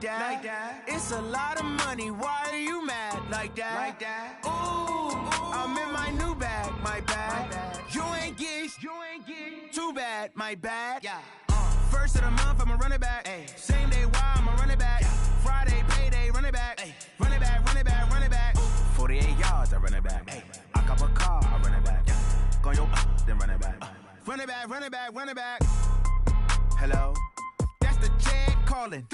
like that. It's a lot of money, why are you mad like that? Ooh, I'm in my new bag, my bad. You ain't get too bad, my bad. First of the month, I'ma run it back. Same day, why I'ma run it back. Friday, payday, run it back. Run it back, run it back, run it back. 48 yards, I run it back. I cop a car, I run it back. Go yo, then run it back. Run it back, run it back, run it back. Hello? That's the check calling.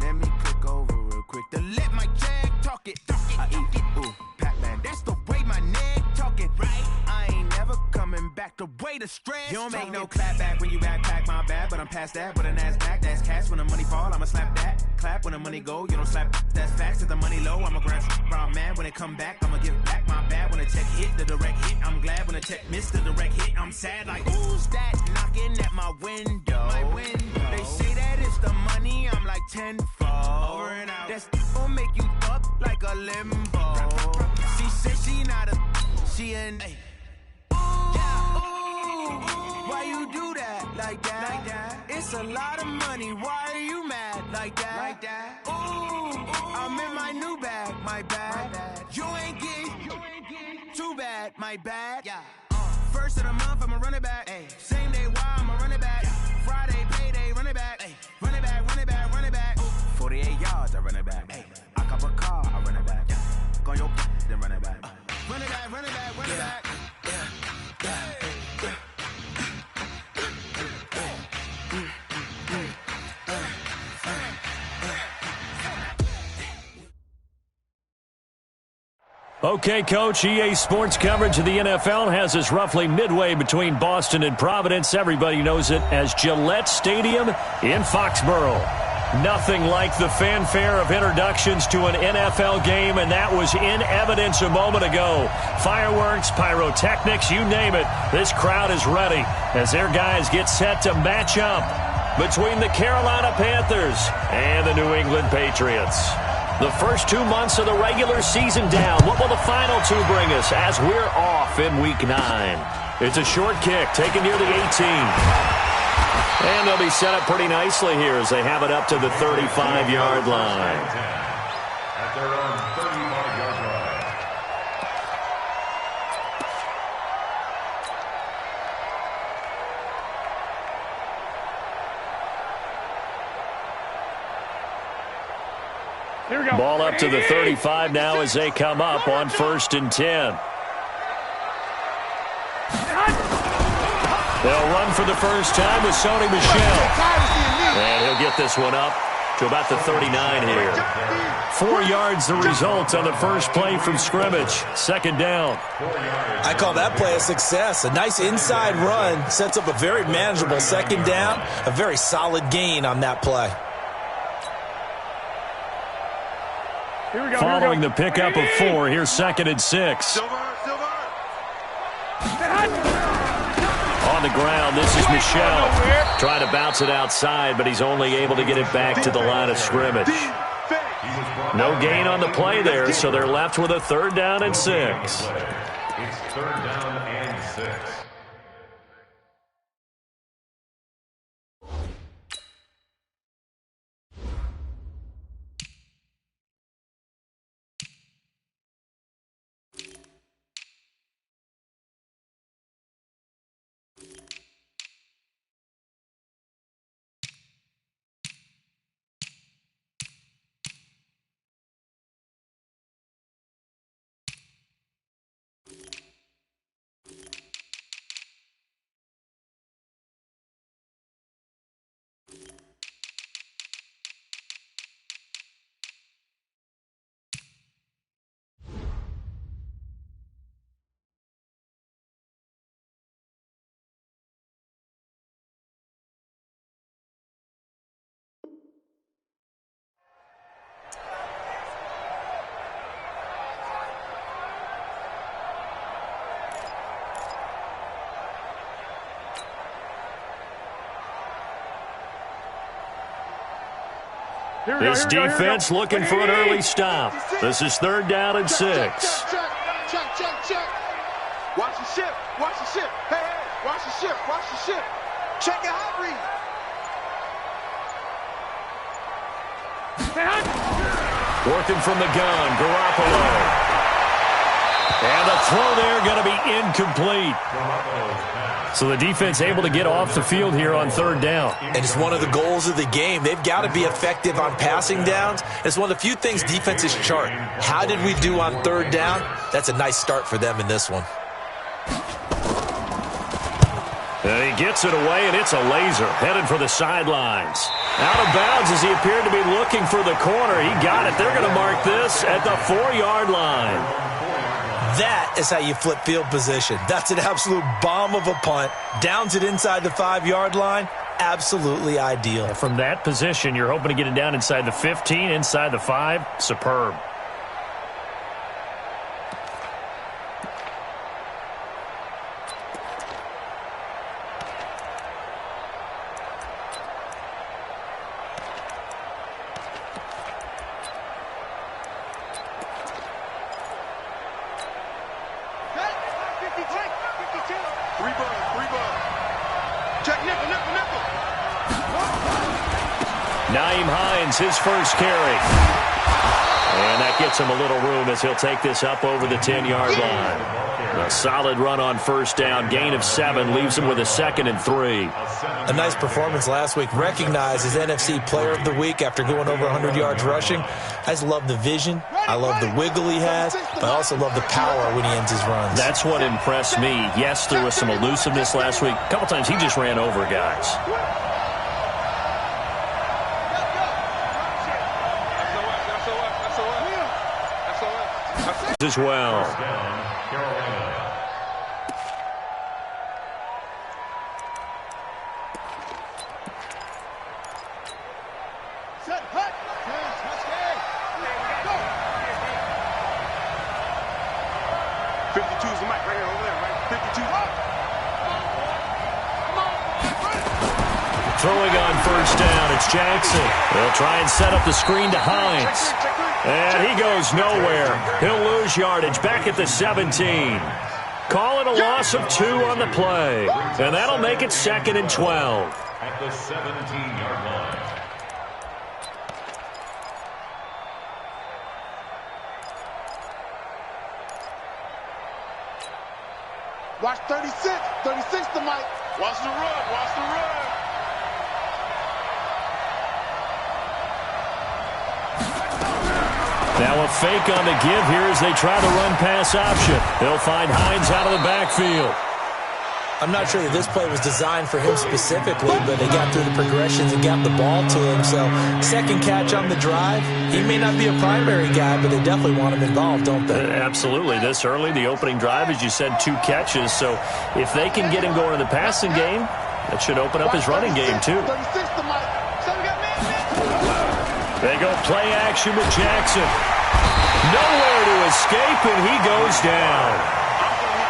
Let me click over real quick to let my check talk it. I eat it, ooh, Pac-Man. That's the way my neck talking. Right? I ain't never coming back. The way the stress. You don't make no clap back when you backpack, my bad. But I'm past that with a NASDAQ. That's cash when the money fall. I'ma slap that. Clap when the money go. You don't slap. That's facts. If the money low, I'ma grab brown man. When it come back, I'ma give back my bad. When the check hit, the direct hit. I'm glad when the check missed the direct hit. I'm sad like, who's that knocking at my window? My window. They say that it's the money. I'm like tenfold. Over and out. That's gon' make you up like a limbo. She said she not a. She an. Why you do that like that? It's a lot of money. Why are you mad like that? Ooh, I'm in my new bag, my bad. You ain't get too bad, my bad. First of the month, I'ma run it back. Same day, why I'ma run it back. Friday, payday, run it back. Run it back, run it back, run it back. 48 yards, I run it back. I cop a car, I run it back. Go yo, then run it back. Run it back, run it back, run it back. Okay, Coach, EA Sports coverage of the NFL has us roughly midway between Boston and Providence. Everybody knows it as Gillette Stadium in Foxborough. Nothing like the fanfare of introductions to an NFL game, and that was in evidence a moment ago. Fireworks, pyrotechnics, you name it. This crowd is ready as their guys get set to match up between the Carolina Panthers and the New England Patriots. The first 2 months of the regular season down. What will the final two bring us as we're off in Week 9? It's a short kick taken near the 18. And they'll be set up pretty nicely here as they have it up to the 35-yard line. At their own 35-yard line. Here we go. Ball up to the 35 now as they come up on 1st and 10. They'll run for the first time with Sony Michel. And he'll get this one up to about the 39 here. 4 yards the result on the first play from scrimmage. Second down. I call that play a success. A nice inside run sets up a very manageable second down. A very solid gain on that play. Following the pickup of 4, here's 2nd and 6. On the ground, this is Michel. Trying to bounce it outside, but he's only able to get it back to the line of scrimmage. No gain on the play there, so they're left with a 3rd down and 6. It's 3rd down and 6. This defense looking for an early stop. This is 3rd down and 6. Check. Watch the ship. Watch the ship. Hey, watch the ship. Watch the ship. Check your hot read. Working from the gun, Garoppolo. And the throw there going to be incomplete. So the defense able to get off the field here on third down. And it's one of the goals of the game. They've got to be effective on passing downs. It's one of the few things defenses chart. How did we do on third down? That's a nice start for them in this one. And he gets it away, and it's a laser headed for the sidelines. Out of bounds as he appeared to be looking for the corner. He got it. They're going to mark this at the 4-yard line. That is how you flip field position. That's an absolute bomb of a punt. Downs it inside the 5-yard line. Absolutely ideal. From that position, you're hoping to get it down inside the 15, inside the 5. Superb. His first carry. And that gets him a little room as he'll take this up over the 10-yard line. A solid run on first down. Gain of 7 leaves him with a 2nd and 3. A nice performance last week. Recognized as NFC Player of the Week after going over 100 yards rushing. I just love the vision. I love the wiggle he has. But I also love the power when he ends his runs. That's what impressed me. Yes, there was some elusiveness last week. A couple times he just ran over guys. As well. Set, hut. 52 is the mic right here over there, right? 52 up. Throwing on first down, it's Jackson. They'll try and set up the screen to Hines. And he goes nowhere. He'll lose yardage back at the 17. Call it a loss of 2 on the play. And that'll make it 2nd and 12. At the 17-yard line. Watch 36. 36 the mic. Watch the run. Watch the run. Now a fake on the give here as they try the run-pass option. They'll find Hines out of the backfield. I'm not sure that this play was designed for him specifically, but they got through the progressions and got the ball to him. So, second catch on the drive. He may not be a primary guy, but they definitely want him involved, don't they? Absolutely. This early, the opening drive, as you said, 2 catches. So, if they can get him going in the passing game, that should open up his running game, too. 36 the mic. They go play action with Jackson. Nowhere to escape, and he goes down.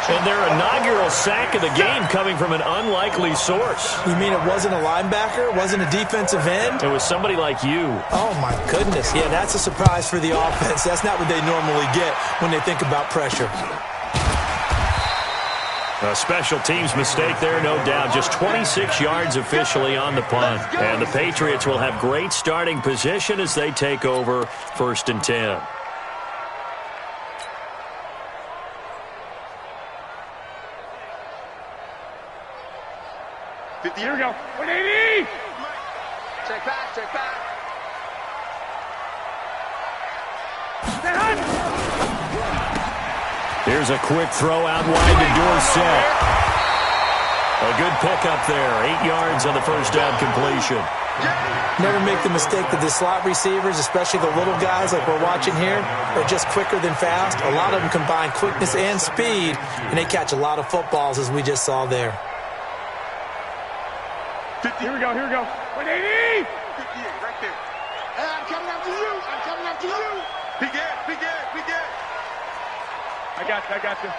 And their inaugural sack of the game coming from an unlikely source. You mean it wasn't a linebacker? It wasn't a defensive end? It was somebody like you. Oh, my goodness. Yeah, that's a surprise for the offense. That's not what they normally get when they think about pressure. A special teams mistake there, no doubt. Just 26 yards officially on the punt. And the Patriots will have great starting position as they take over 1st and 10. Here we go. 180. Check back, check back. Here's a quick throw out wide to Dorsett. A good pickup there. 8 yards on the first down completion. Never make the mistake that the slot receivers, especially the little guys like we're watching here, are just quicker than fast. A lot of them combine quickness and speed, and they catch a lot of footballs as we just saw there. 50. Here we go, here we go. 180! 58, right there. Hey, I'm coming after you. I'm coming after you. Big Ed, big Ed, big Ed. I got you, I got you.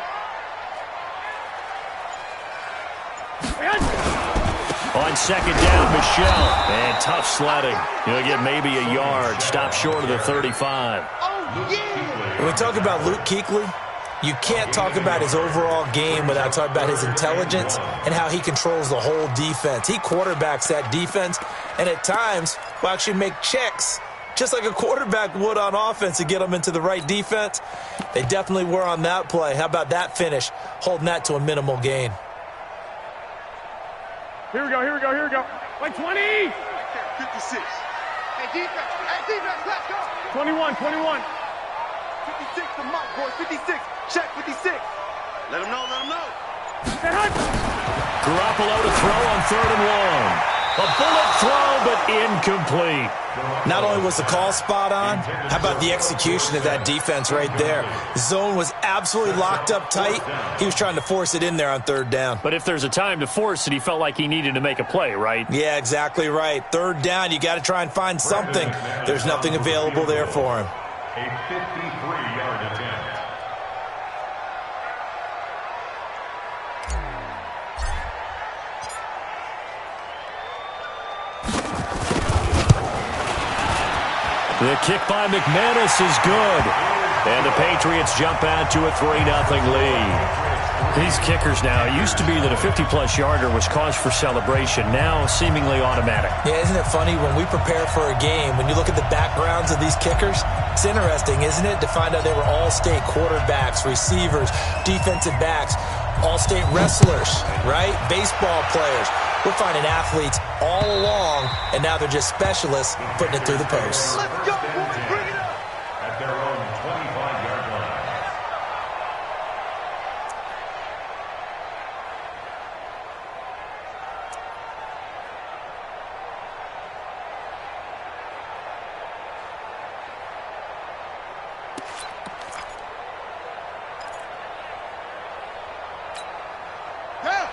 On second down, Michelle. And tough sledding. He'll get maybe a yard. Stop short of the 35. Oh, yeah. When we talk about Luke Kuechly, you can't talk about his overall game without talking about his intelligence and how he controls the whole defense. He quarterbacks that defense and at times will actually make checks just like a quarterback would on offense to get them into the right defense. They definitely were on that play. How about that finish, holding that to a minimal gain? Here we go. Like 20. 56. Hey, defense, let's go. 21. 56 to Mike, boys. 56. Check 56. Let him know. Garoppolo to throw on 3rd and 1. A bullet throw, but incomplete. Not only was the call spot on, how about the execution of that defense right there? Zone was absolutely locked up tight. He was trying to force it in there on 3rd down. But if there's a time to force it, he felt like he needed to make a play, right? Yeah, exactly right. 3rd down, you got to try and find something. There's nothing available there for him. A 53-yard attempt. The kick by McManus is good. And the Patriots jump out to a 3-0 lead. These kickers now, it used to be that a 50-plus yarder was cause for celebration. Now seemingly automatic. Yeah, isn't it funny when we prepare for a game, when you look at the backgrounds of these kickers, it's interesting, isn't it, to find out they were all-state quarterbacks, receivers, defensive backs, all-state wrestlers, right? Baseball players. We're finding athletes all along, and now they're just specialists putting it through the posts. Let's go, boys. Bring it up. At their own 25-yard line.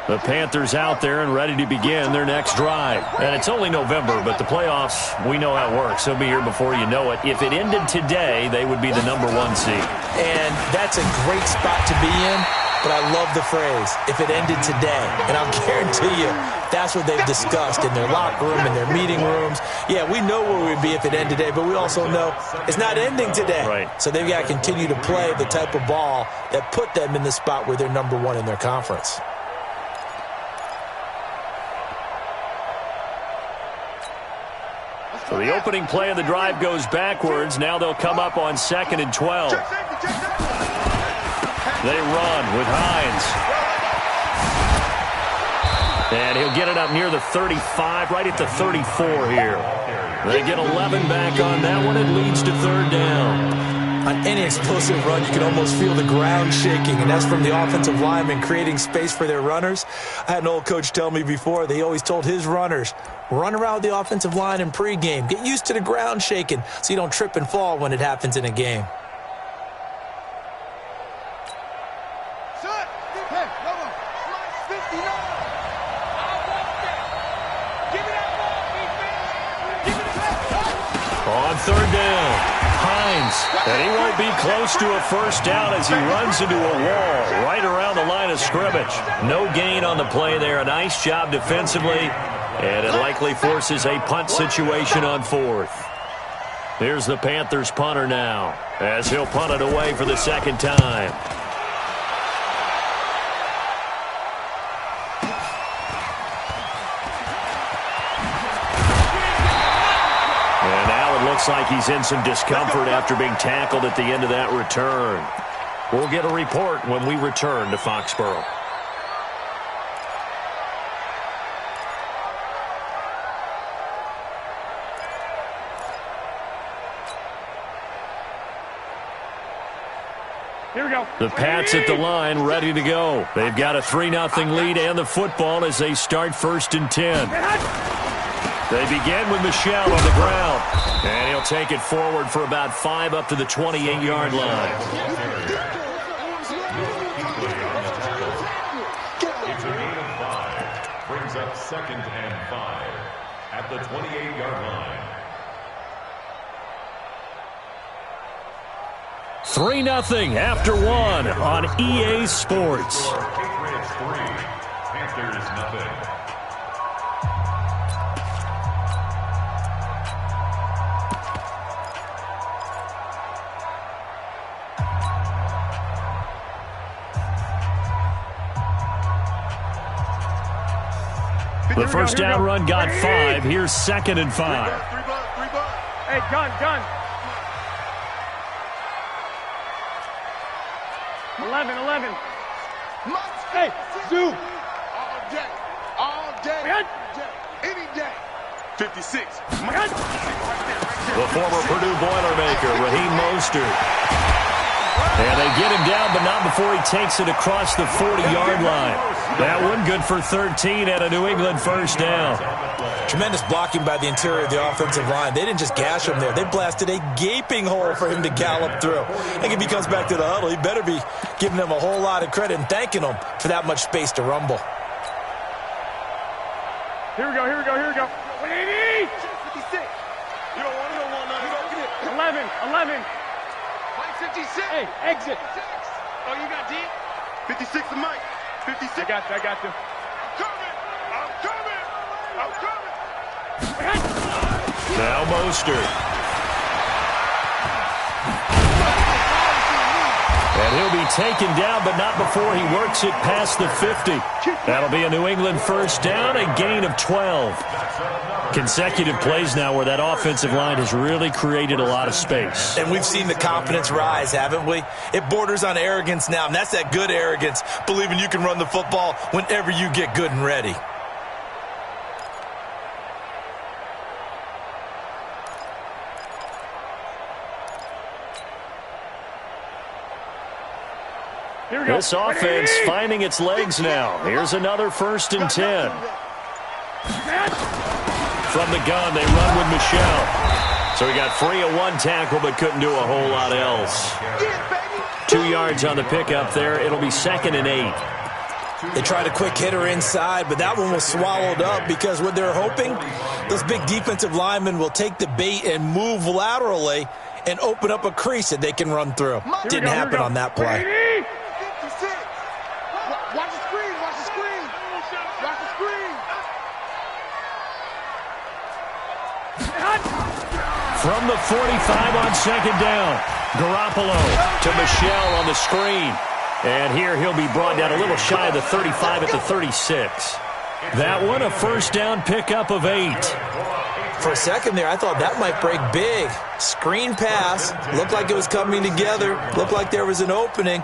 The Panthers out there and ready to begin their next drive. And it's only November, but the playoffs, we know how it works. They'll be here before you know it. If it ended today, they would be the #1 seed. And that's a great spot to be in, but I love the phrase, if it ended today. And I'll guarantee you, that's what they've discussed in their locker room, in their meeting rooms. Yeah, we know where we'd be if it ended today, but we also know it's not ending today. Right. So they've got to continue to play the type of ball that put them in the spot where they're #1 in their conference. So the opening play of the drive goes backwards. Now they'll come up on 2nd and 12. They run with Hines. And he'll get it up near the 35, right at the 34 here. They get 11 back on that one. It leads to 3rd down. On any explosive run, you can almost feel the ground shaking, and that's from the offensive linemen creating space for their runners. I had an old coach tell me before, he always told his runners, run around the offensive line in pregame. Get used to the ground shaking so you don't trip and fall when it happens in a game. On 3rd down, Hines, and he won't be close to a 1st down as he runs into a wall right around the line of scrimmage. No gain on the play there. A nice job defensively, and it likely forces a punt situation on 4th. Here's the Panthers punter now, as he'll punt it away for the 2nd time. Looks like he's in some discomfort after being tackled at the end of that return. We'll get a report when we return to Foxborough. Here we go. The Pats at the line, ready to go. They've got a 3-0 lead and the football as they start 1st and 10. They begin with Michel on the ground. And he'll take it forward for about 5 up to the 28-yard line. It's a gain of 5. Brings up 2nd and 5 at the 28-yard line. 3-0 after 1 on EA Sports. Patriots 3, Panthers 0. The 1st down run got 5. Here's 2nd and 5. Hey, gun. 11. Hey, Zoo. All day. Any day. 56. The former Purdue Boilermaker, Raheem Mostert. And they get him down, but not before he takes it across the 40-yard line. That one good for 13 at a New England first down. Tremendous blocking by the interior of the offensive line. They didn't just gash him there. They blasted a gaping hole for him to gallop through. I think if he comes back to the huddle, he better be giving them a whole lot of credit and thanking them for that much space to rumble. Here we go. 180. 56. You don't want it. 11. 56. Hey, exit. Oh, you got D? 56 to Mike. 56. I got you. I'm coming. Now Mostert. And he'll be taken down, but not before he works it past the 50. That'll be a New England first down, a gain of 12. Consecutive plays now where that offensive line has really created a lot of space. And we've seen the confidence rise, haven't we? It borders on arrogance now, and that's that good arrogance, believing you can run the football whenever you get good and ready. This offense finding its legs now. Here's another 1st and 10. From the gun, they run with Michelle. So he got free of one tackle, but couldn't do a whole lot else. 2 yards on the pickup there. It'll be 2nd and 8. They tried a quick hitter inside, but that one was swallowed up because what they're hoping, those big defensive linemen will take the bait and move laterally and open up a crease that they can run through. Didn't happen on that play. Watch the screen. From the 45 on 2nd down. Garoppolo to Michelle on the screen. And here he'll be brought down a little shy of the 35 at the 36. That one a first down pickup of 8. For a second there, I thought that might break big. Screen pass. Looked like it was coming together. Looked like there was an opening.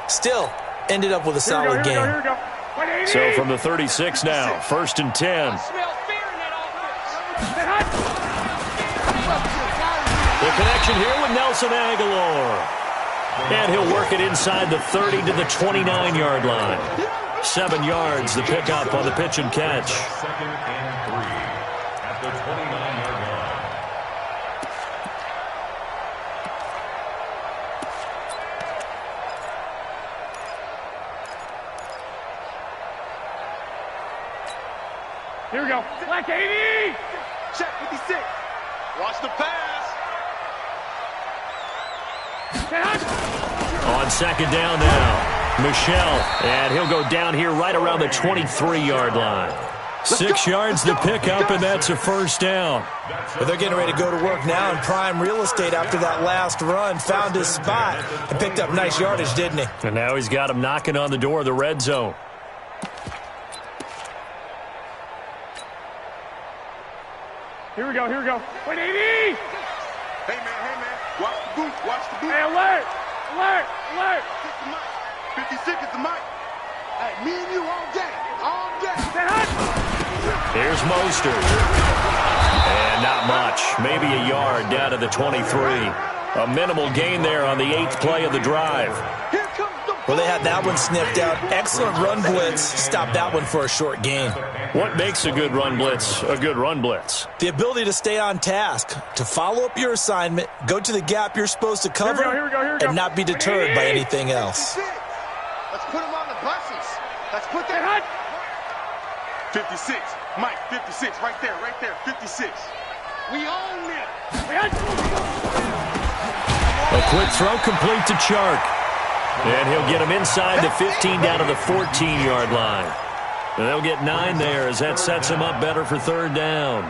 Still, ended up with a solid game. So from the 36 now, 1st and 10. The connection here with Nelson Aguilar. And he'll work it inside the 30 to the 29-yard line. 7 yards, the pickup on the pitch and catch. 2nd and 3 at the 29-yard line. Here we go. Black 80. Check 56. Watch the pass. On 2nd down now, Michelle. And he'll go down here right around the 23-yard line. 6 yards the pickup, and that's a first down. But they're getting ready to go to work now in prime real estate after that last run. Found his spot and picked up nice yardage, didn't he? And now he's got him knocking on the door of the red zone. Here we go. 180. Hey, man. Watch the boot. Hey, alert. 56 is the mic. Hey, me and you all day. Here's Mostert. And not much. Maybe a yard down to the 23. A minimal gain there on the 8th play of the drive. Well, they had that one sniffed out. Excellent run blitz. Stopped that one for a short gain. What makes a good run blitz a good run blitz? The ability to stay on task, to follow up your assignment, go to the gap you're supposed to cover, Here we go. and not be deterred by anything else. Let's put him on the buses. Let's put that. 56. Mike, 56. Right there. 56. We own it. A quick throw complete to Chark. And he'll get him inside the 15 down to the 14-yard line. And they'll get 9 there as that sets him up better for 3rd down.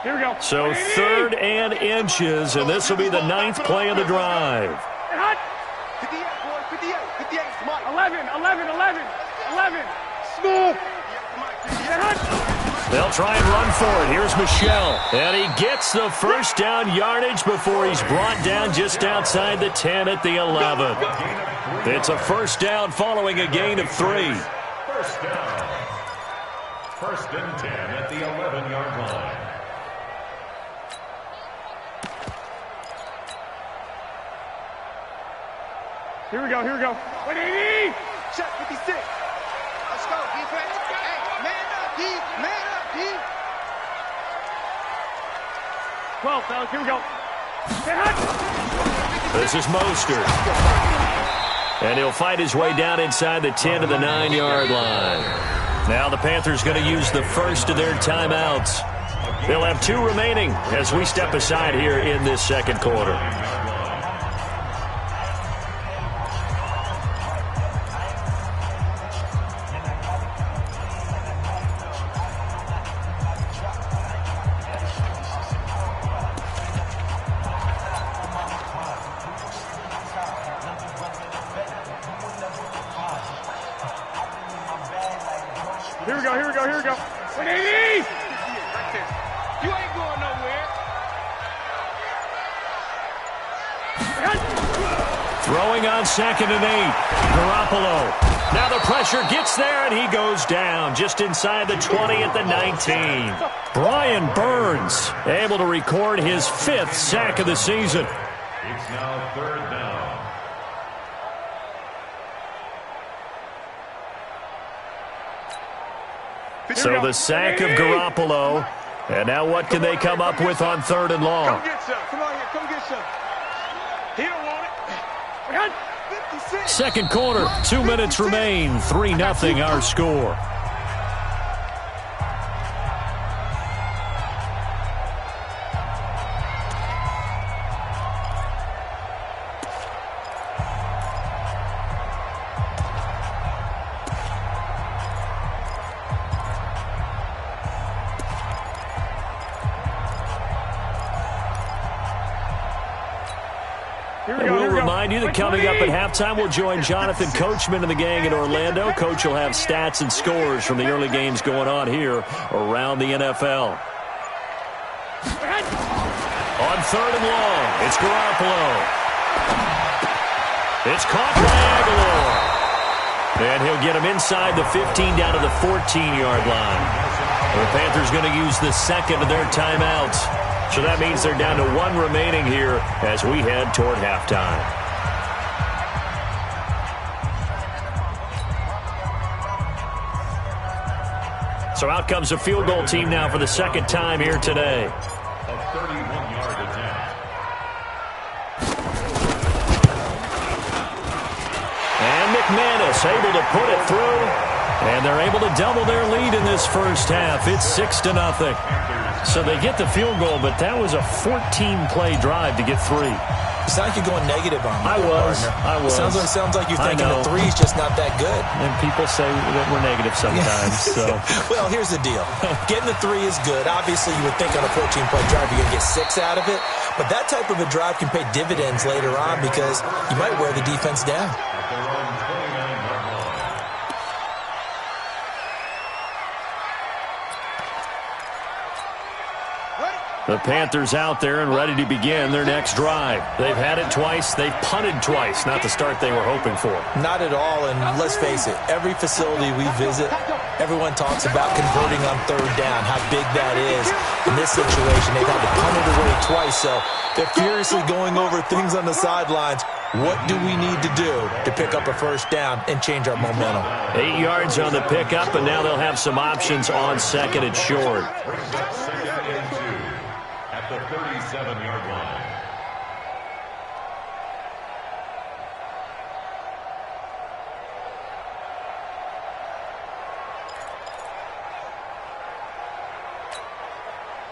Here we go. So 3rd and inches, and this will be the 9th play of the drive. Hot. 58, boy. 58. 58, Mike. 11. Smooth. They'll try and run for it. Here's Michelle. And he gets the first down yardage before he's brought down just outside the 10 at the 11. It's a first down following a gain of 3. First down. 1st and 10 at the 11-yard line. Here we go. 180. Check 56. Let's go, defense. Hey, man up, D. Man up, D. 12, fellas. Here we go. This is Mostert. And he'll fight his way down inside the 10 to the 9-yard line. Now the Panthers going to use the first of their timeouts. They'll have 2 remaining as we step aside here in this second quarter. Here we go. 180. Right there. You ain't going nowhere. Throwing on 2nd and 8. Garoppolo. Now the pressure gets there, and he goes down just inside the 20 at the 19. Brian Burns able to record his 5th sack of the season. It's now 3rd down. So the sack of Garoppolo. And now what can they come up with on 3rd and long? Come get some. Come on here. Come get some. He don't want it. 56. Second quarter, 2 minutes remain. 3-0 our score. And we'll remind you that coming up at halftime, we'll join Jonathan Coachman and the gang in Orlando. Coach will have stats and scores from the early games going on here around the NFL. On 3rd and long, it's Garoppolo. It's caught by Aguilar. And he'll get him inside the 15 down to the 14-yard line. The Panthers going to use the second of their timeouts. So that means they're down to 1 remaining here as we head toward halftime. So out comes a field goal team now for the second time here today. A 31-yard attempt. And McManus able to put it through. And they're able to double their lead in this first half. It's 6-0. So they get the field goal, but that was a 14-play drive to get 3. It sounds like you're going negative on me. I was. Sounds like you're thinking the 3's just not that good. And people say that we're negative sometimes. So. Well, here's the deal. Getting the 3 is good. Obviously, you would think on a 14-play drive you're going to get 6 out of it. But that type of a drive can pay dividends later on because you might wear the defense down. The Panthers out there and ready to begin their next drive. They've had it twice. They've punted twice. Not the start they were hoping for. Not at all, and let's face it, every facility we visit, everyone talks about converting on 3rd down, how big that is. In this situation, they've had to punt it away twice, so they're furiously going over things on the sidelines. What do we need to do to pick up a first down and change our momentum? 8 yards on the pickup, and now they'll have some options on 2nd and short. The 37-yard line.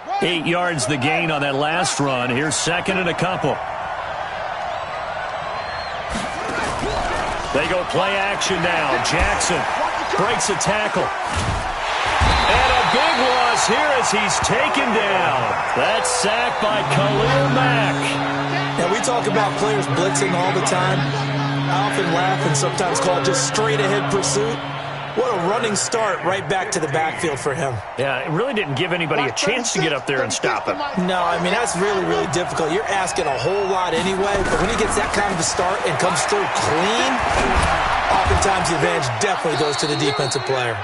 What? 8 yards the gain on that last run. Here's 2nd and a couple. They go play action now. Jackson breaks a tackle. And a big loss here as he's taken down. That's sacked by Khalil Mack. Now, we talk about players blitzing all the time. I often laugh and sometimes call it just straight-ahead pursuit. What a running start right back to the backfield for him. Yeah, it really didn't give anybody a chance to get up there and stop him. No, I mean, that's really, really difficult. You're asking a whole lot anyway, but when he gets that kind of a start and comes through clean, oftentimes the advantage definitely goes to the defensive player.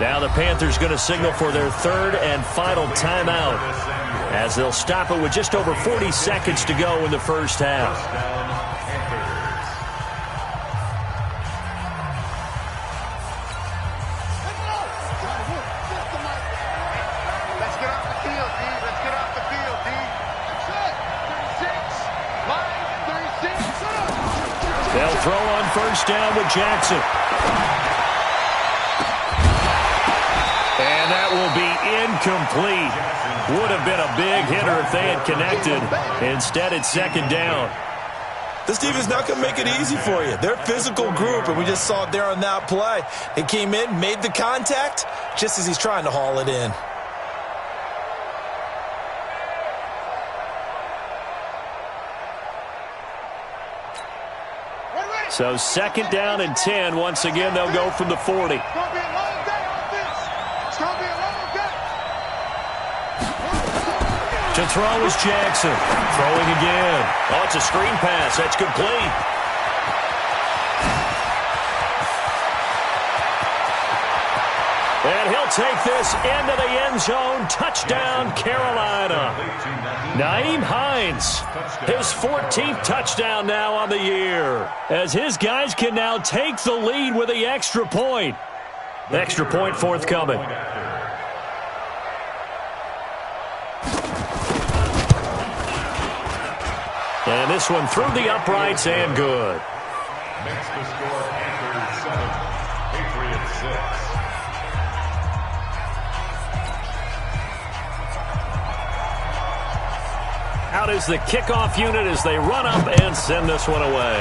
Now the Panthers going to signal for their third and final timeout as they'll stop it with just over 40 seconds to go in the first half. They'll throw on first down with Jackson. And that will be incomplete. Would have been a big hitter if they had connected. Instead, it's second down. This defense not going to make it easy for you. They're a physical group, and we just saw it there on that play. He came in, made the contact, just as he's trying to haul it in. So second down and 10. Once again, they'll go from the 40. To throw is Jackson. Throwing again. Oh, it's a screen pass. That's complete. And he'll take this into the end zone. Touchdown, Carolina. Nyheim Hines, his 14th touchdown now on the year, as his guys can now take the lead with the extra point. Extra point forthcoming. And this one through the uprights and good. Makes the score Panthers 7, Patriots 6. Out is the kickoff unit as they run up and send this one away.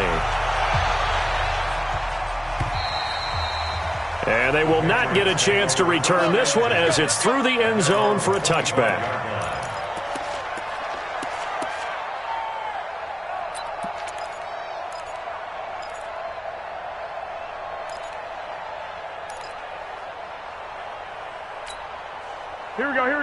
And they will not get a chance to return this one as it's through the end zone for a touchback.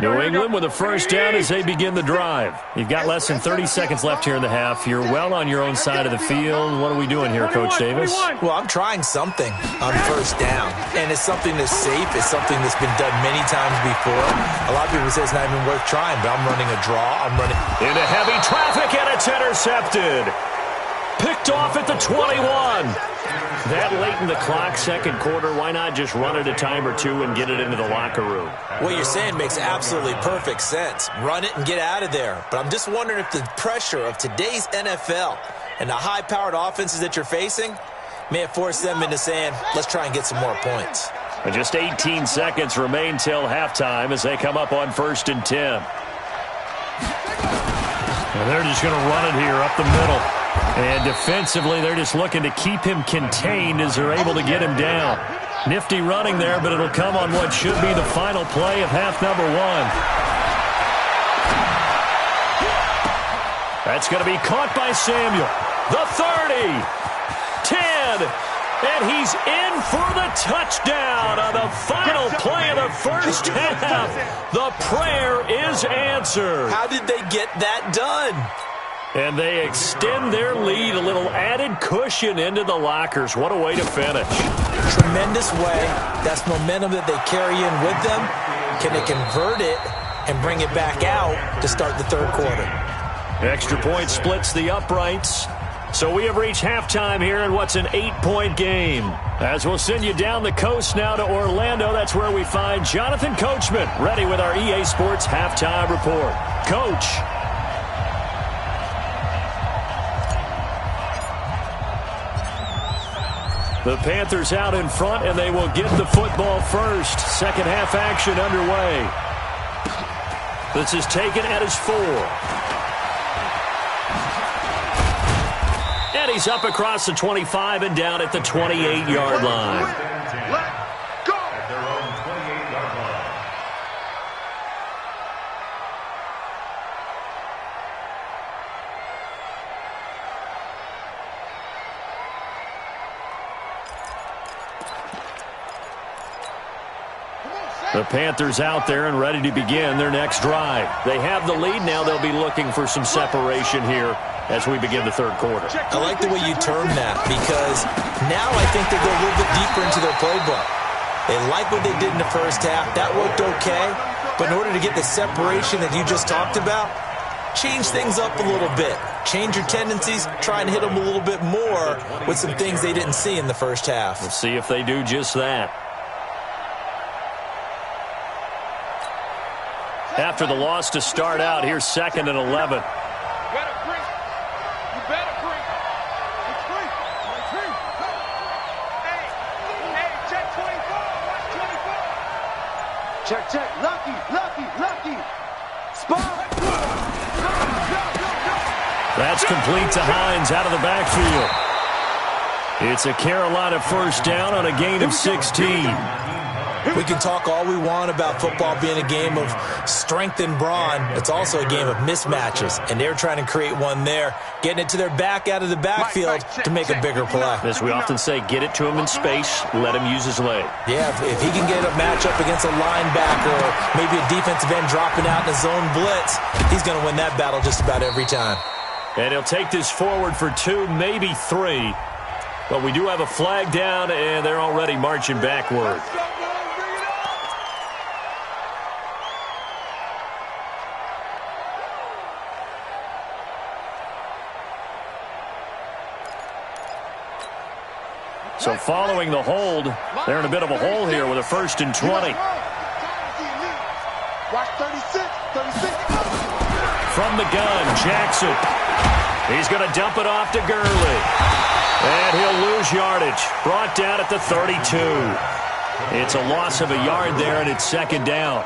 New England with a first down as they begin the drive. You've got less than 30 seconds left here in the half. You're well on your own side of the field. What are we doing here, Coach Davis? Well, I'm trying something on first down, and it's something that's safe. It's something that's been done many times before. A lot of people say it's not even worth trying, but I'm running a draw. I'm running into heavy traffic, and it's intercepted. Picked off at the 21. That late in the clock, second quarter, why not just run it a time or two and get it into the locker room? What you're saying makes absolutely perfect sense. Run it and get out of there. But I'm just wondering if the pressure of today's NFL and the high-powered offenses that you're facing may have forced them into saying, let's try and get some more points. And just 18 seconds remain till halftime as they come up on first and 10. And they're just going to run it here up the middle. And defensively, they're just looking to keep him contained as they're able to get him down. Nifty running there, but it'll come on what should be the final play of half number one. That's going to be caught by Samuel. The 30, 10, and he's in for the touchdown on the final play of the first half. The prayer is answered. How did they get that done? And they extend their lead, a little added cushion into the lockers. What a way to finish. Tremendous way. That's momentum that they carry in with them. Can they convert it and bring it back out to start the third quarter? Extra point splits the uprights. So we have reached halftime here in what's an 8-point game. As we'll send you down the coast now to Orlando, that's where we find Jonathan Coachman, ready with our EA Sports halftime report. Coach. The Panthers out in front, and they will get the football first. Second half action underway. This is taken at his 4. And he's up across the 25 and down at the 28-yard line. At their own 28-yard line. The Panthers out there and ready to begin their next drive. They have the lead now. They'll be looking for some separation here as we begin the third quarter. I like the way you term that, because now I think they go a little bit deeper into their playbook. They like what they did in the first half. That worked okay. But in order to get the separation that you just talked about, change things up a little bit. Change your tendencies. Try and hit them a little bit more with some things they didn't see in the first half. We'll see if they do just that. After the loss to start out, here's 2nd and 11. Check, check. Lucky. Spot. That's complete to Hines out of the backfield. It's a Carolina first down on a gain of 16. We can talk all we want about football being a game of strength and brawn. It's also a game of mismatches, and they're trying to create one there, getting it to their back out of the backfield to make a bigger play. As we often say, get it to him in space, let him use his leg. Yeah, if he can get a matchup against a linebacker or maybe a defensive end dropping out in a zone blitz, he's going to win that battle just about every time. And he'll take this forward for 2, maybe 3. But we do have a flag down, and they're already marching backward. So following the hold, they're in a bit of a hole here with a 1st and 20. Watch 36. From the gun, Jackson. He's going to dump it off to Gurley. And he'll lose yardage. Brought down at the 32. It's a loss of a yard there, and it's 2nd down.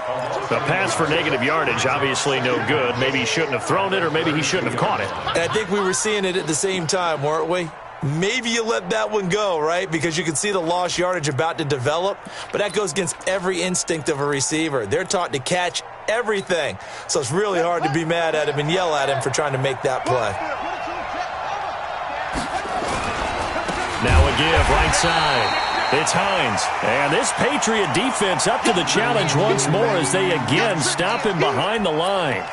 The pass for negative yardage, obviously no good. Maybe he shouldn't have thrown it, or maybe he shouldn't have caught it. And I think we were seeing it at the same time, weren't we? Maybe you let that one go, right? Because you can see the lost yardage about to develop. But that goes against every instinct of a receiver. They're taught to catch everything. So it's really hard to be mad at him and yell at him for trying to make that play. Now a give, right side. It's Hines. And this Patriot defense up to the challenge once more as they again stop him behind the line.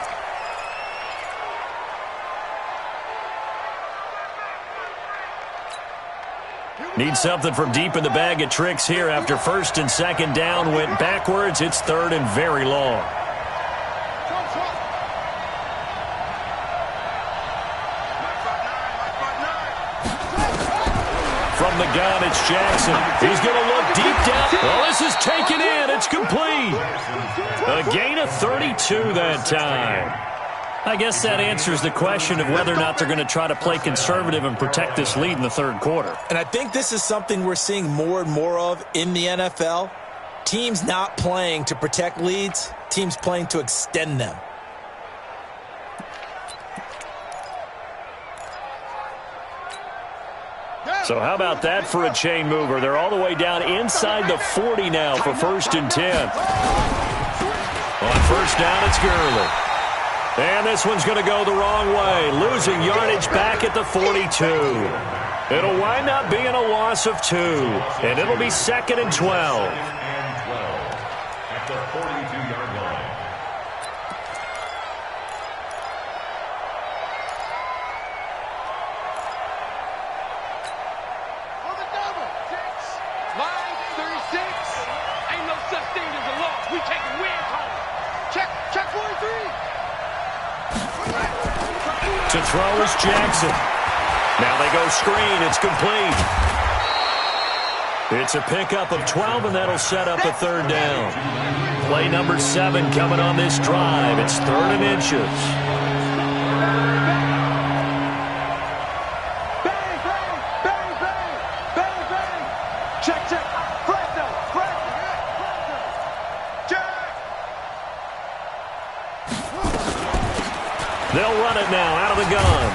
Need something from deep in the bag of tricks here after 1st and 2nd down. Went backwards. It's 3rd and very long. From the gun, it's Jackson. He's going to look deep down. Well, this is taken in. It's complete. A gain of 32 that time. I guess that answers the question of whether or not they're going to try to play conservative and protect this lead in the 3rd quarter. And I think this is something we're seeing more and more of in the NFL. Teams not playing to protect leads, teams playing to extend them. So how about that for a chain mover? They're all the way down inside the 40 now for 1st and 10. On 1st down, it's Gurley. And this one's going to go the wrong way, losing yardage back at the 42. It'll wind up being a loss of 2, and it'll be 2nd and 12. At the 42-yard line. On the double. Line 36. Ain't no such thing as a loss. We taking wins home. Check 43. To throw is Jackson. Now they go screen. It's complete. It's a pickup of 12, and that'll set up a 3rd down. Play number 7 coming on this drive. It's 3rd and inches. Bang, bang, bang, bang, bang, bang. Check. Flag down. Check. They'll run it now out of the gun.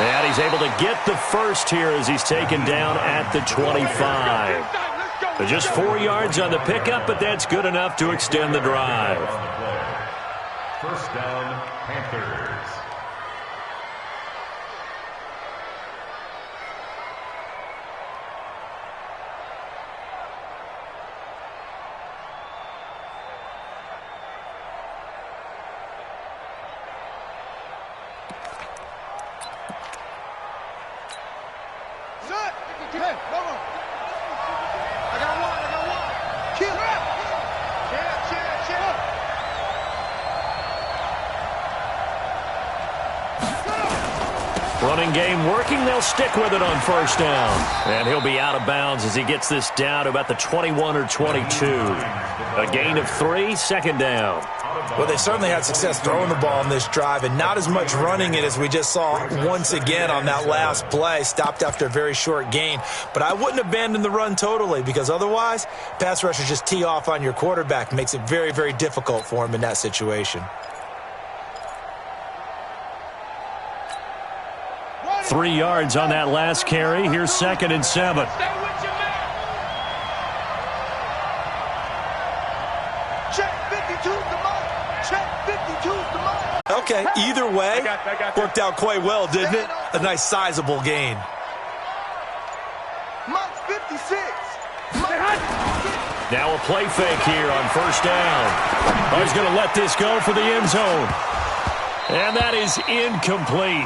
And he's able to get the first here as he's taken down at the 25. Just 4 yards on the pickup, but that's good enough to extend the drive. 1st down, Panthers. Running game working. They'll stick with it on first down. And he'll be out of bounds as he gets this down to about the 21 or 22. A gain of 3, second down. Well, they certainly had success throwing the ball in this drive and not as much running it as we just saw once again on that last play. Stopped after a very short gain. But I wouldn't abandon the run totally because otherwise, pass rushers just tee off on your quarterback. Makes it very, very difficult for him in that situation. 3 yards on that last carry. Here's 2nd and 7. Okay, either way, worked out quite well, didn't it? A nice sizable gain. Now a play fake here on first down. Oh, he's going to let this go for the end zone. And that is incomplete.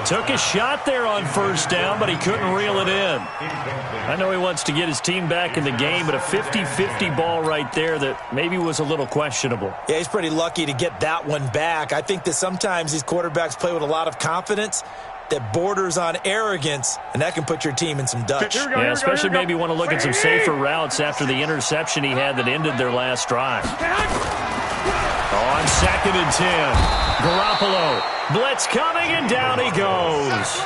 Took a shot there on first down, but he couldn't reel it in. I know he wants to get his team back in the game, but a 50-50 ball right there that maybe was a little questionable. Yeah, he's pretty lucky to get that one back. I think that sometimes these quarterbacks play with a lot of confidence that borders on arrogance, and that can put your team in some Dutch. Yeah, especially maybe want to look at some safer routes after the interception he had that ended their last drive. On 2nd and 10, Garoppolo. Blitz coming, and down he goes.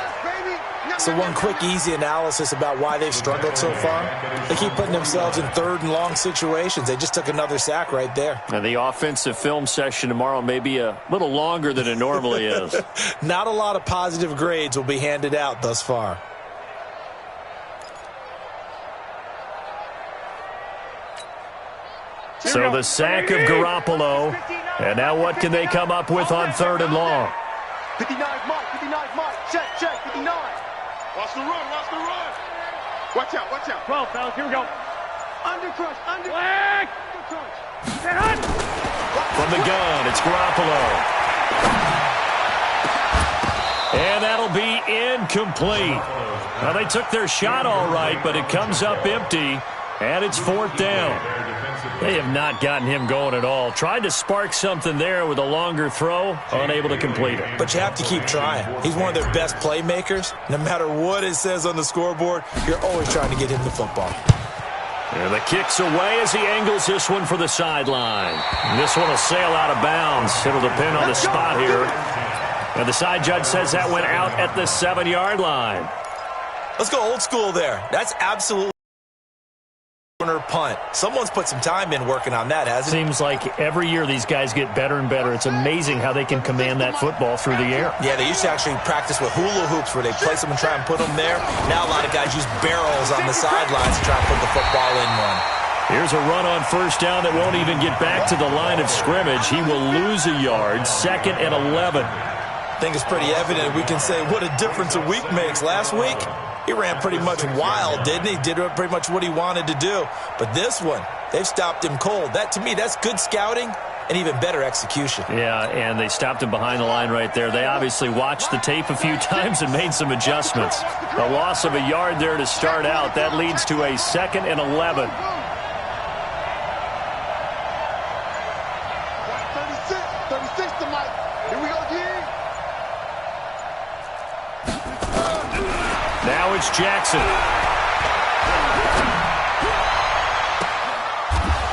So one quick, easy analysis about why they've struggled so far. They keep putting themselves in 3rd and long situations. They just took another sack right there. And the offensive film session tomorrow may be a little longer than it normally is. Not a lot of positive grades will be handed out thus far. So the sack of Garoppolo. And now what can they come up with on 3rd and long? 59 mark, 59 mark. Check, 59. Watch the run. Watch out. 12, fellas, here we go. Under crush. Flag! From the gun, it's Garoppolo. And that'll be incomplete. Now, they took their shot all right, but it comes up empty, and it's 4th down. They have not gotten him going at all. Tried to spark something there with a longer throw, unable to complete it. But you have to keep trying. He's one of their best playmakers. No matter what it says on the scoreboard, you're always trying to get him the football. And the kick's away as he angles this one for the sideline. And this one will sail out of bounds. It'll depend on the spot here. And the side judge says that went out at the 7-yard line. Let's go old school there. That's absolutely corner punt. Someone's put some time in working on that, hasn't it? Seems like every year these guys get better and better. It's amazing how they can command that football through the air. Yeah, they used to actually practice with hula hoops where they place them and try and put them there. Now a lot of guys use barrels on the sidelines to try and put the football in one. Here's a run on first down that won't even get back to the line of scrimmage. He will lose a yard. 2nd and 11. I think it's pretty evident we can say what a difference a week makes. Last week, he ran pretty much wild, didn't he? Did pretty much what he wanted to do. But this one, they've stopped him cold. That, to me, that's good scouting and even better execution. Yeah, and they stopped him behind the line right there. They obviously watched the tape a few times and made some adjustments. A loss of a yard there to start out. That leads to a 2nd and 11. 36 to Mike. Here we go, G. Now it's Jackson.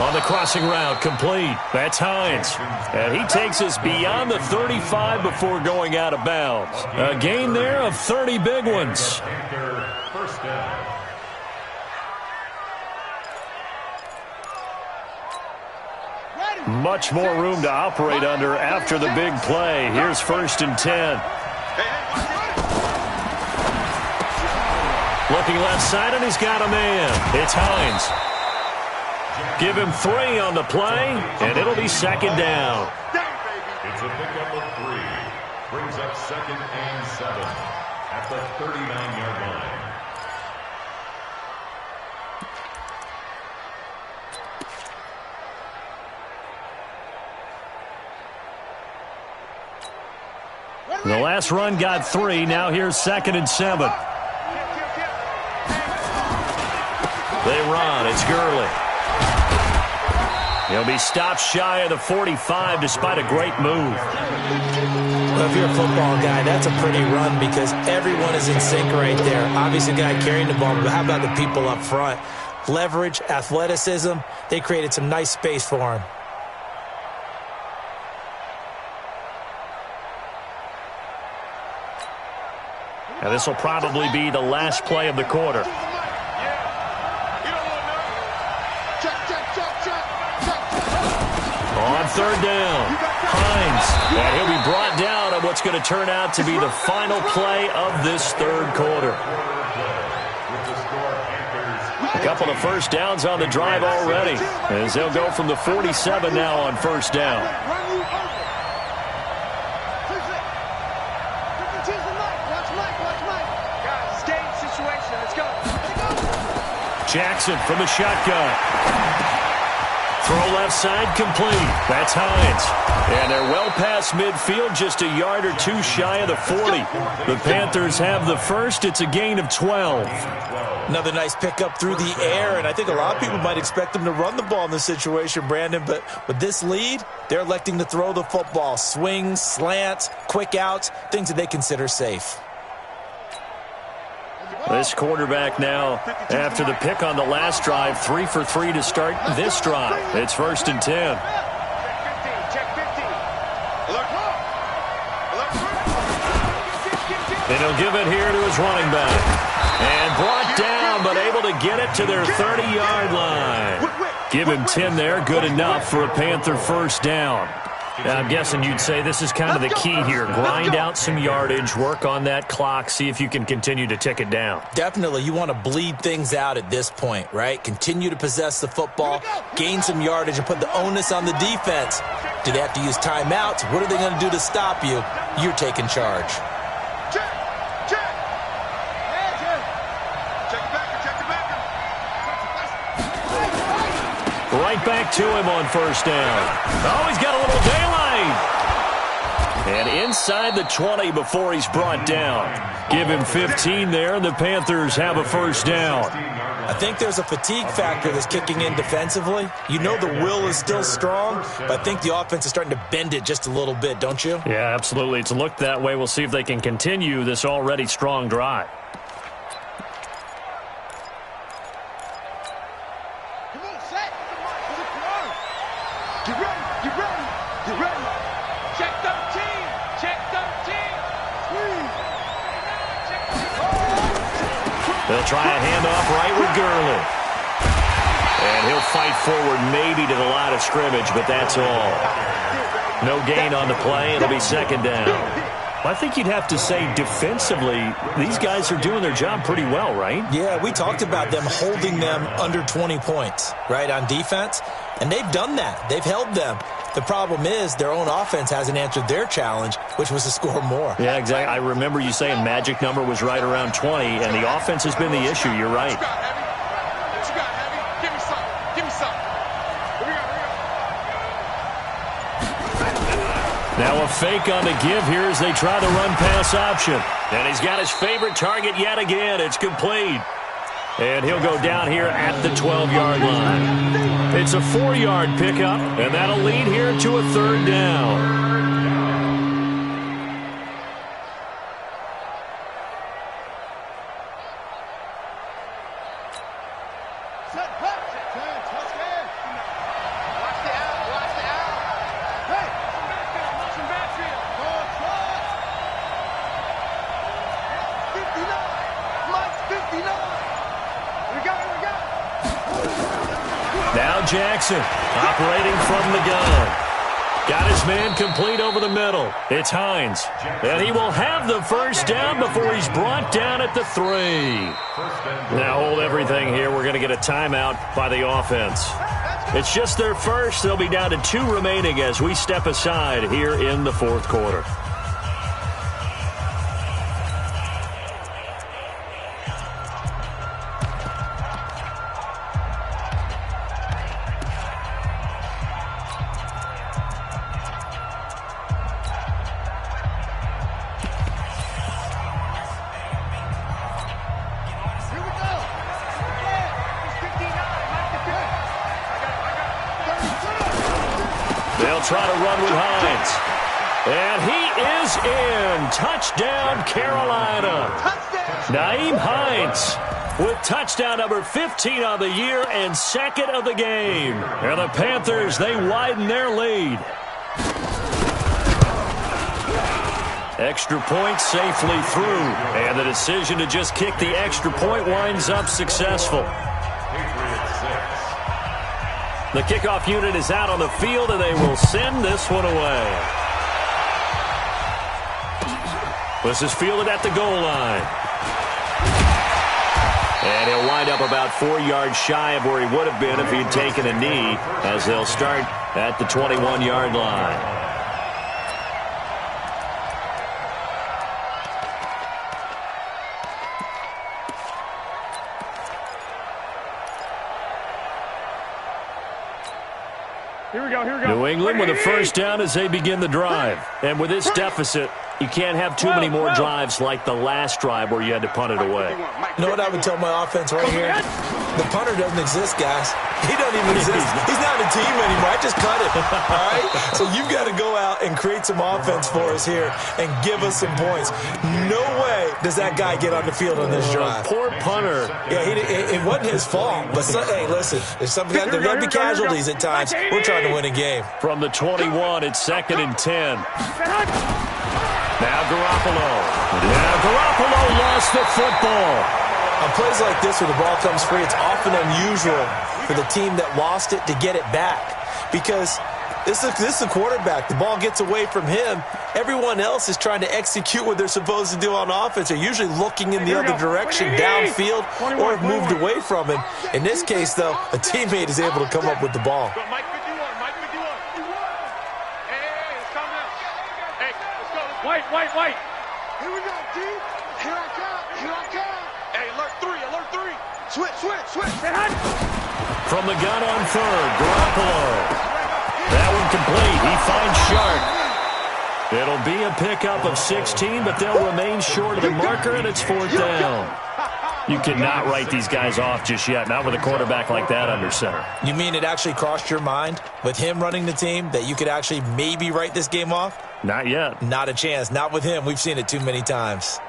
On the crossing route, complete. That's Hines. And he takes us beyond the 35 before going out of bounds. A gain there of 30 big ones. First down. Much more room to operate under after the big play. Here's 1st and 10. Looking left side, and he's got a man. It's Hines. Give him 3 on the play, and it'll be 2nd down. It's a pickup of 3. Brings up 2nd and 7 at the 39-yard line. The last run got 3. Now here's 2nd and 7. They run. It's Gurley. He'll be stopped shy of the 45 despite a great move. Well, if you're a football guy, that's a pretty run because everyone is in sync right there. Obviously, the guy carrying the ball, but how about the people up front? Leverage, athleticism, they created some nice space for him. Now, this will probably be the last play of the quarter. On third down, Hines, and he'll be brought down on what's going to turn out to be the final play of this third quarter. A couple of first downs on the drive already, as they'll go from the 47 now on first down. Jackson from the shotgun. Throw left side complete. That's Hines. And they're well past midfield, just a yard or two shy of the 40. The Panthers have the first. It's a gain of 12. Another nice pickup through the air, and I think a lot of people might expect them to run the ball in this situation, Brandon, but with this lead, they're electing to throw the football. Swings, slants, quick outs, things that they consider safe. This quarterback now, after the pick on the last drive, 3 for 3 to start this drive. It's 1st and 10. And he'll give it here to his running back. And brought down, but able to get it to their 30-yard line. Give him 10 there, good enough for a Panther first down. Now, I'm guessing you'd say this is kind of the key here. Grind out some yardage, work on that clock, see if you can continue to tick it down. Definitely. You want to bleed things out at this point, right? Continue to possess the football, gain some yardage, and put the onus on the defense. Do they have to use timeouts? What are they going to do to stop you? You're taking charge. Right back to him on first down. Oh, he's got a little daylight. And inside the 20 before he's brought down. Give him 15 there, and the Panthers have a first down. I think there's a fatigue factor that's kicking in defensively. You know the will is still strong, but I think the offense is starting to bend it just a little bit, don't you? Yeah, absolutely. It's looked that way. We'll see if they can continue this already strong drive. They'll try a handoff right with Gurley. And he'll fight forward maybe to the line of scrimmage, but that's all. No gain on the play. It'll be second down. I think you'd have to say defensively, these guys are doing their job pretty well, right? Yeah, we talked about them holding them under 20 points, right, on defense. And they've done that. They've held them. The problem is their own offense hasn't answered their challenge, which was to score more. Yeah, exactly. I remember you saying magic number was right around 20, and the offense has been the issue. You're right. Now a fake on the give here as they try the run-pass option. And he's got his favorite target yet again. It's complete. And he'll go down here at the 12-yard line. It's a 4-yard pickup, and that'll lead here to a third down. Jackson operating from the gun. Got his man complete over the middle. It's Hines. And he will have the first down before he's brought down at the 3. Now hold everything here. We're going to get a timeout by the offense. It's just their first. They'll be down to 2 remaining as we step aside here in the fourth quarter. try to run with Hines. And he is in. Touchdown, Carolina. Nyheim Hines with touchdown number 15 on the year and second of the game. And the Panthers, they widen their lead. Extra point safely through. And the decision to just kick the extra point winds up successful. The kickoff unit is out on the field, and they will send this one away. This is fielded at the goal line. And he'll wind up about 4 yards shy of where he would have been if he'd taken a knee, as they'll start at the 21-yard line. Here we go. New England with a first down as they begin the drive. And with this deficit, you can't have too many more drives like the last drive where you had to punt it away. You know what I would tell my offense right here? The punter doesn't exist, guys. He doesn't even exist. He's not a team anymore. I just cut him, all right? So you've got to go out and create some offense for us here and give us some points. No way does that guy get on the field on this drive. Poor punter. Yeah, it wasn't his fault. But, hey, listen, there's there got to be casualties at times. We're trying to win a game. From the 21, it's 2nd and 10. Now Garoppolo lost the football. On plays like this where the ball comes free, it's often unusual for the team that lost it to get it back. Because this is the quarterback. The ball gets away from him. Everyone else is trying to execute what they're supposed to do on offense. They're usually looking in the other direction, downfield, or have moved away from him. In this case, though, a teammate is able to come up with the ball. Mike 51. Hey, it's coming up. Hey, let's go. White. Here we go, D. Here I come. Hey, alert 3. Switch. From the gun on third, Garoppolo. That one complete. He finds Sharp. It'll be a pickup of 16, but they'll remain short of the marker, and it's 4th down. You cannot write these guys off just yet, not with a quarterback like that under center. You mean it actually crossed your mind with him running the team that you could actually maybe write this game off? Not yet. Not a chance. Not with him. We've seen it too many times.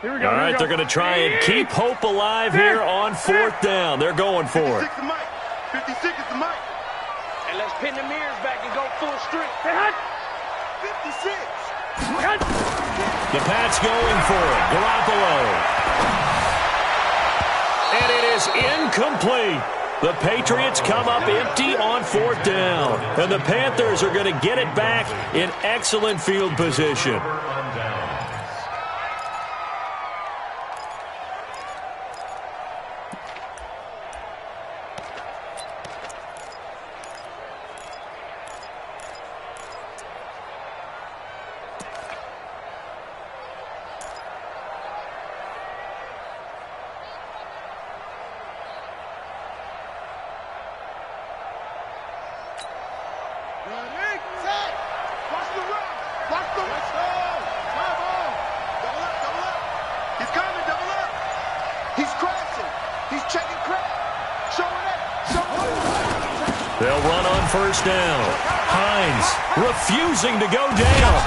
Here we go. All right, they're going to try and keep hope alive here on 4th down. They're going for it. 56 is the mic. And let's pin the mirrors back and go full strength. 56. The Pats going for it. Garoppolo. And it is incomplete. The Patriots come up empty on 4th down. And the Panthers are going to get it back in excellent field position. They'll run on 1st down. Hines refusing to go down.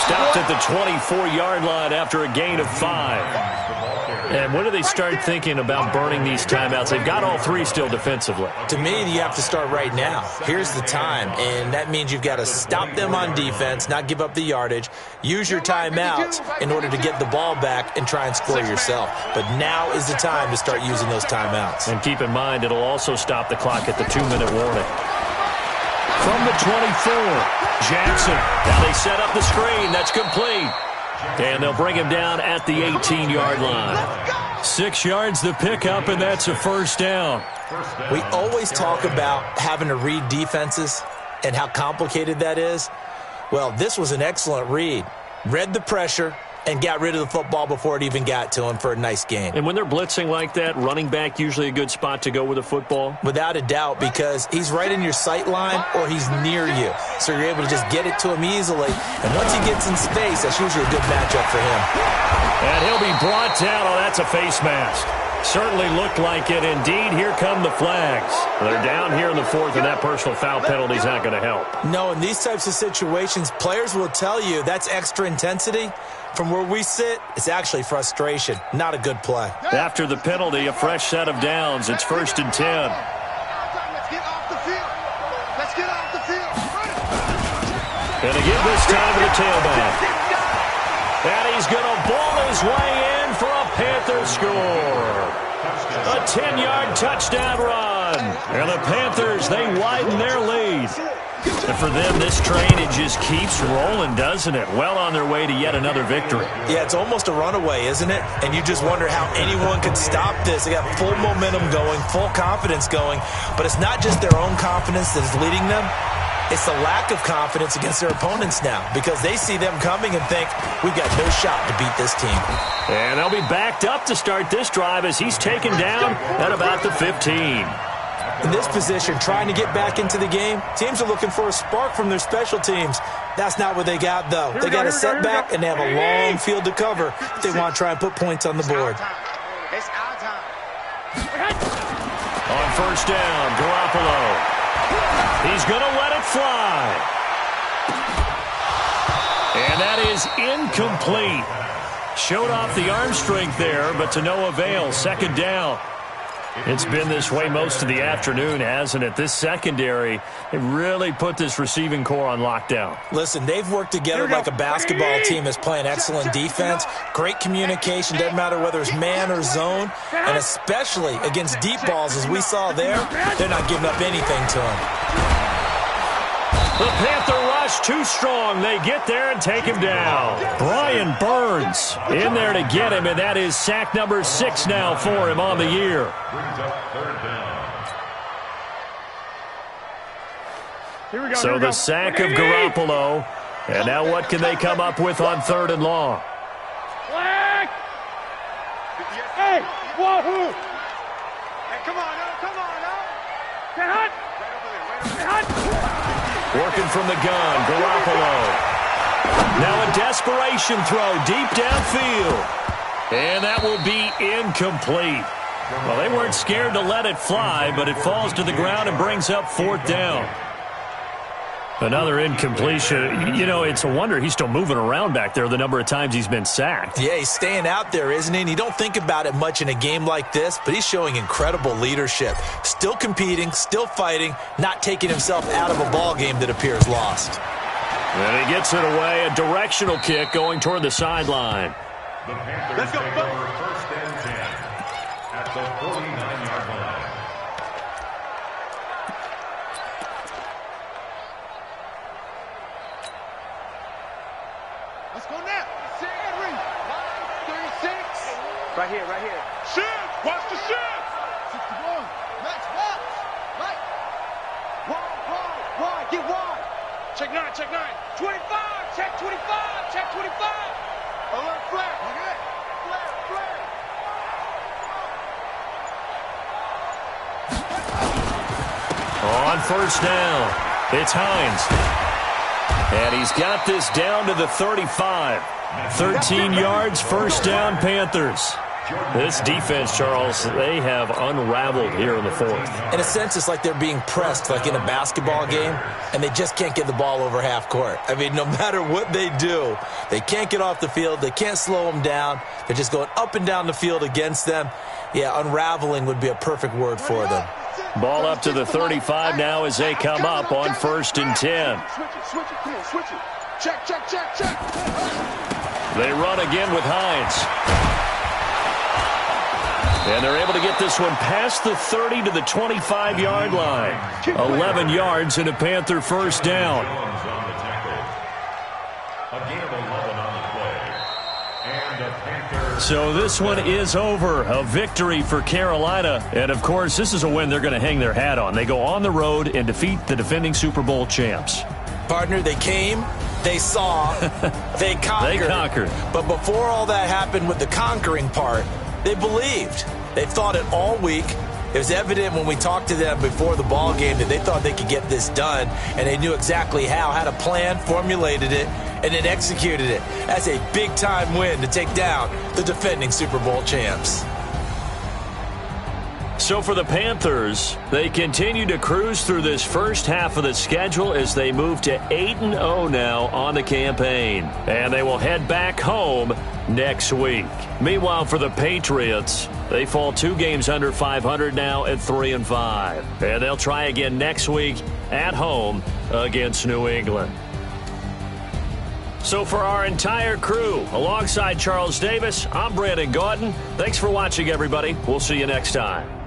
Stopped at the 24-yard line after a gain of 5. And when do they start thinking about burning these timeouts? They've got all 3 still defensively. To me, you have to start right now. Here's the time, and that means you've got to stop them on defense, not give up the yardage, use your timeouts in order to get the ball back and try and score yourself. But now is the time to start using those timeouts. And keep in mind, it'll also stop the clock at the 2-minute warning. From the 24, Jackson. Now they set up the screen. That's complete. And they'll bring him down at the 18-yard line. 6 yards the pickup, and that's a 1st down. We always talk about having to read defenses and how complicated that is. Well, this was an excellent read. Read the pressure and got rid of the football before it even got to him for a nice gain. And when they're blitzing like that, running back usually a good spot to go with a football? Without a doubt, because he's right in your sight line or he's near you. So you're able to just get it to him easily. And once he gets in space, that's usually a good matchup for him. And he'll be brought down. Oh, that's a face mask. Certainly looked like it. Indeed, here come the flags. They're down here in the fourth, and that personal foul penalty is not going to help. No, in these types of situations, players will tell you that's extra intensity. From where we sit, it's actually frustration. Not a good play. After the penalty, a fresh set of downs. It's 1st and 10. Let's get off the field. Let's get off the field. And to give this time to the tailback. And he's going to ball his way in for a Panther score. A 10-yard touchdown run. And the Panthers, they widen their lead. And for them, this train, it just keeps rolling, doesn't it? Well on their way to yet another victory. Yeah, it's almost a runaway, isn't it? And you just wonder how anyone could stop this. They got full momentum going, full confidence going. But it's not just their own confidence that is leading them. It's the lack of confidence against their opponents now, because they see them coming and think, we've got no shot to beat this team. And they'll be backed up to start this drive as he's taken down at about the 15. In this position, trying to get back into the game, teams are looking for a spark from their special teams. That's not what they got, though. They got a setback, and they have a long field to cover if they want to try and put points on the board. It's our time. On 1st down, Garoppolo. He's going to let it fly. And that is incomplete. Showed off the arm strength there, but to no avail. 2nd down. It's been this way most of the afternoon, hasn't it? This secondary, it really put this receiving core on lockdown. Listen, they've worked together like a basketball team that's playing excellent defense. Great communication, doesn't matter whether it's man or zone. And especially against deep balls, as we saw there, they're not giving up anything to them. The Panther rush too strong. They get there and take him down. Brian Burns in there to get him, and that is sack number 6 now for him on the year. Brings up 3rd down. So the sack of Garoppolo. And now what can they come up with on 3rd and long? Hey, wahoo! Hey, come on now, come on now. Get hot! Get hot! Working from the gun, Garoppolo. Now a desperation throw deep downfield. And that will be incomplete. Well, they weren't scared to let it fly, but it falls to the ground and brings up 4th down. Another incompletion. You know, it's a wonder he's still moving around back there the number of times he's been sacked. Yeah, he's staying out there, isn't he? And you don't think about it much in a game like this, but he's showing incredible leadership. Still competing, still fighting, not taking himself out of a ball game that appears lost. And he gets it away, a directional kick going toward the sideline. The Panthers take over 1st and 10 at the 49-yard line. Let's go now. Henry. 36. Right here, right here. Shift! Watch the shift! 61. Max box. Right. Wide. Get wide. Check 9, check 9. 25, check 25, check 25. Alert flag. Okay. Flag. On 1st down, it's Hines. And he's got this down to the 35. 13 yards, 1st down, Panthers. This defense, Charles, they have unraveled here in the 4th. In a sense, it's like they're being pressed, like in a basketball game, and they just can't get the ball over half court. I mean, no matter what they do, they can't get off the field. They can't slow them down. They're just going up and down the field against them. Yeah, unraveling would be a perfect word for them. Ball up to the 35 now as they come up on 1st and 10. Switch it. Come on, switch it. Check. They run again with Hines. And they're able to get this one past the 30 to the 25-yard line. 11 yards and a Panther 1st down. A gain of 11 on the play. And a Panther. So this one is over. A victory for Carolina. And, of course, this is a win they're going to hang their hat on. They go on the road and defeat the defending Super Bowl champs. Partner, they came, they saw, they conquered. They conquered. But before all that happened with the conquering part, they believed. They thought it all week. It was evident when we talked to them before the ball game that they thought they could get this done, and they knew exactly how, had a plan, formulated it, and then executed it. That's a big-time win to take down the defending Super Bowl champs. So for the Panthers, they continue to cruise through this first half of the schedule as they move to 8-0 now on the campaign. And they will head back home next week. Meanwhile, for the Patriots, they fall 2 games under 500 now at 3-5. And they'll try again next week at home against New England. So for our entire crew, alongside Charles Davis, I'm Brandon Gaudin. Thanks for watching, everybody. We'll see you next time.